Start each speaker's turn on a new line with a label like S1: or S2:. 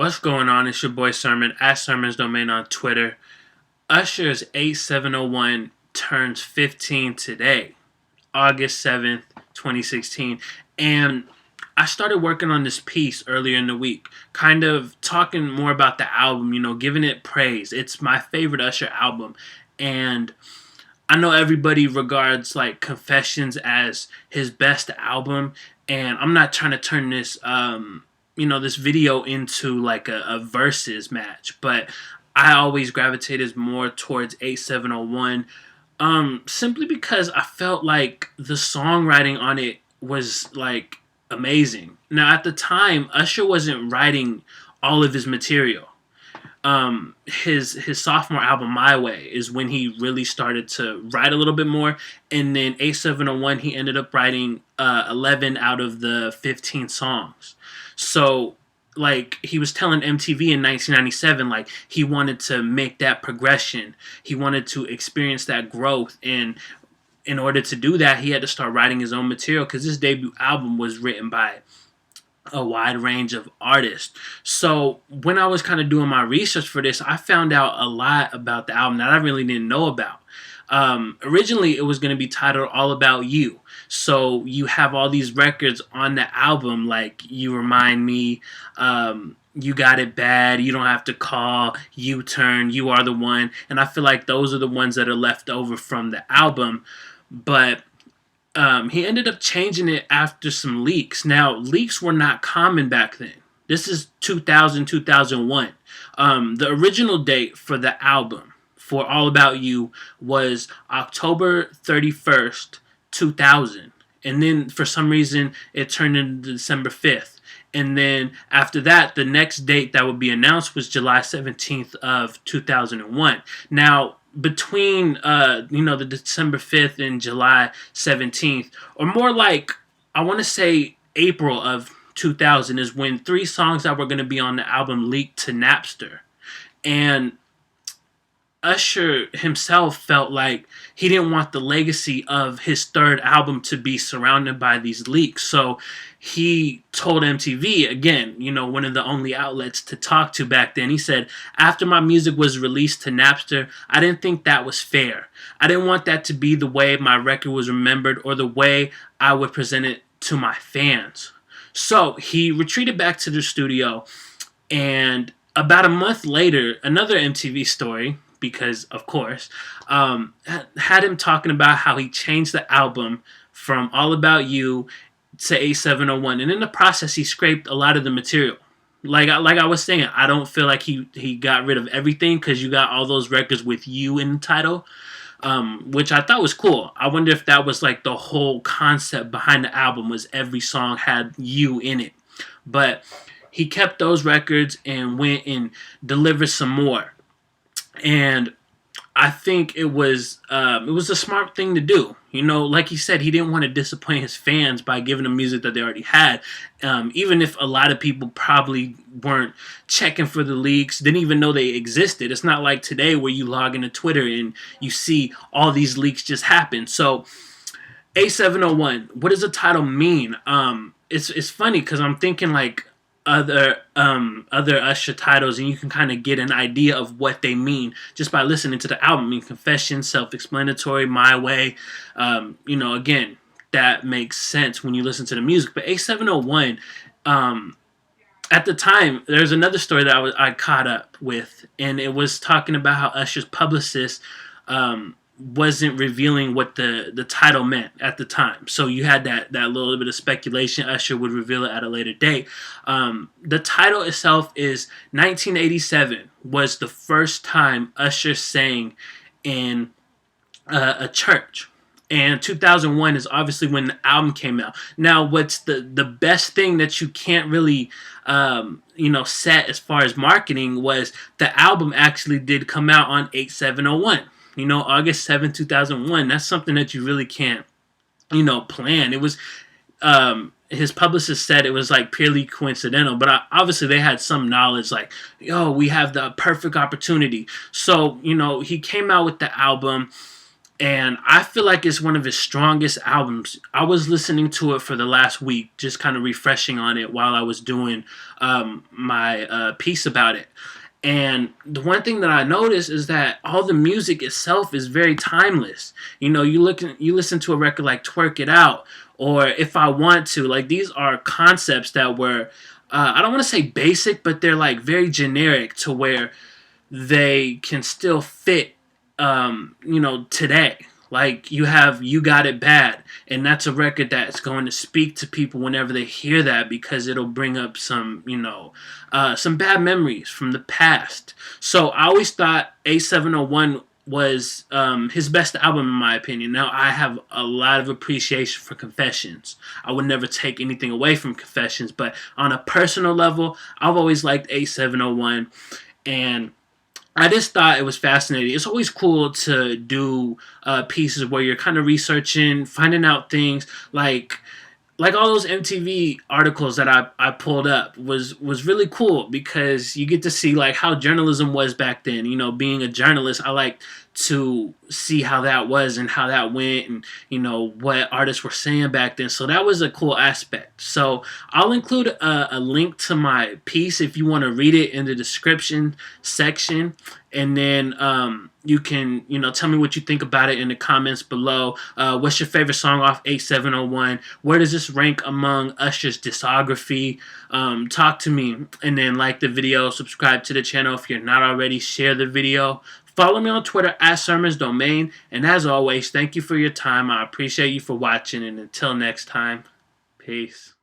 S1: What's going on? It's your boy Sermon at Sermon's Domain on Twitter. Usher's 8701 turns 15 today, August 7th, 2016. And I started working on this piece earlier in the week, kind of talking more about the album, giving it praise. It's my favorite Usher album. And I know everybody regards like Confessions as his best album, and I'm not trying to turn this this video into like a versus match, but I always gravitated more towards 8701 simply because I felt like the songwriting on it was like amazing. Now at the time, Usher wasn't writing all of his material. His sophomore album My Way is when he really started to write a little bit more, and then 8701 he ended up writing 11 out of the 15 songs. So like he was telling MTV in 1997, like he wanted to make that progression, he wanted to experience that growth, and in order to do that he had to start writing his own material because his debut album was written by a wide range of artists. So when I was kind of doing my research for this, I found out a lot about the album that I really didn't know about. Originally, it was going to be titled All About You. So you have all these records on the album, like You Remind Me, You Got It Bad, You Don't Have to Call, U-Turn, You Are the One. And I feel like those are the ones that are left over from the album. But he ended up changing it after some leaks. Now, leaks were not common back then. This is 2000, 2001. The original date for the album, for All About You, was October 31st, 2000. And then, for some reason, it turned into December 5th. And then, after that, the next date that would be announced was July 17th of 2001. Now, between the December 5th and July 17th, or more like I want to say April of 2000, is when 3 songs that were going to be on the album leaked to Napster. And Usher himself felt like he didn't want the legacy of his third album to be surrounded by these leaks. So he told MTV, again, one of the only outlets to talk to back then, he said, after my music was released to Napster, I didn't think that was fair. I didn't want that to be the way my record was remembered or the way I would present it to my fans. So he retreated back to the studio, and about a month later, another MTV story, because of course, had him talking about how he changed the album from All About You to 8701, and in the process he scraped a lot of the material. Like I was saying, I don't feel like he got rid of everything, because you got all those records with You in the title, which I thought was cool. I wonder if that was like the whole concept behind the album, was every song had You in it. But he kept those records and went and delivered some more. And I think it was a smart thing to do. Like he said, he didn't want to disappoint his fans by giving them music that they already had. Even if a lot of people probably weren't checking for the leaks, didn't even know they existed. It's not like today where you log into Twitter and you see all these leaks just happen. So, A701, what does the title mean? It's funny because I'm thinking like other Usher titles, and you can kind of get an idea of what they mean just by listening to the album. I mean, Confession, self-explanatory, My Way. Again, that makes sense when you listen to the music. But A701, at the time, there's another story that I caught up with, and it was talking about how Usher's publicist wasn't revealing what the title meant at the time. So you had that little bit of speculation. Usher would reveal it at a later date. The title itself is 1987 was the first time Usher sang in a church. And 2001 is obviously when the album came out. Now, what's the best thing that you can't really set as far as marketing was the album actually did come out on 8701. August 7th, 2001. That's something that you really can't, plan. It was, his publicist said it was like purely coincidental, but obviously they had some knowledge, like, we have the perfect opportunity. So, he came out with the album, and I feel like it's one of his strongest albums. I was listening to it for the last week, just kind of refreshing on it while I was doing my piece about it. And the one thing that I noticed is that all the music itself is very timeless. You listen to a record like "Twerk It Out" or "If I Want to." Like, these are concepts that were, I don't want to say basic, but they're like very generic to where they can still fit, today. Like, you have "You Got It Bad," and that's a record that's going to speak to people whenever they hear that, because it'll bring up some bad memories from the past. So I always thought A701 was his best album, in my opinion. Now, I have a lot of appreciation for Confessions. I would never take anything away from Confessions, but on a personal level, I've always liked A701, and I just thought it was fascinating. It's always cool to do pieces where you're kind of researching, finding out things like all those MTV articles that I pulled up was really cool, because you get to see like how journalism was back then. Being a journalist, I like to see how that was and how that went, and what artists were saying back then. So that was a cool aspect. So I'll include a link to my piece if you want to read it in the description section, and then you can tell me what you think about it in the comments below. What's your favorite song off A701? Where does this rank among Usher's discography? Talk to me, and then like the video, subscribe to the channel if you're not already, share the video. Follow me on Twitter at Sermons Domain. And as always, thank you for your time. I appreciate you for watching. And until next time, peace.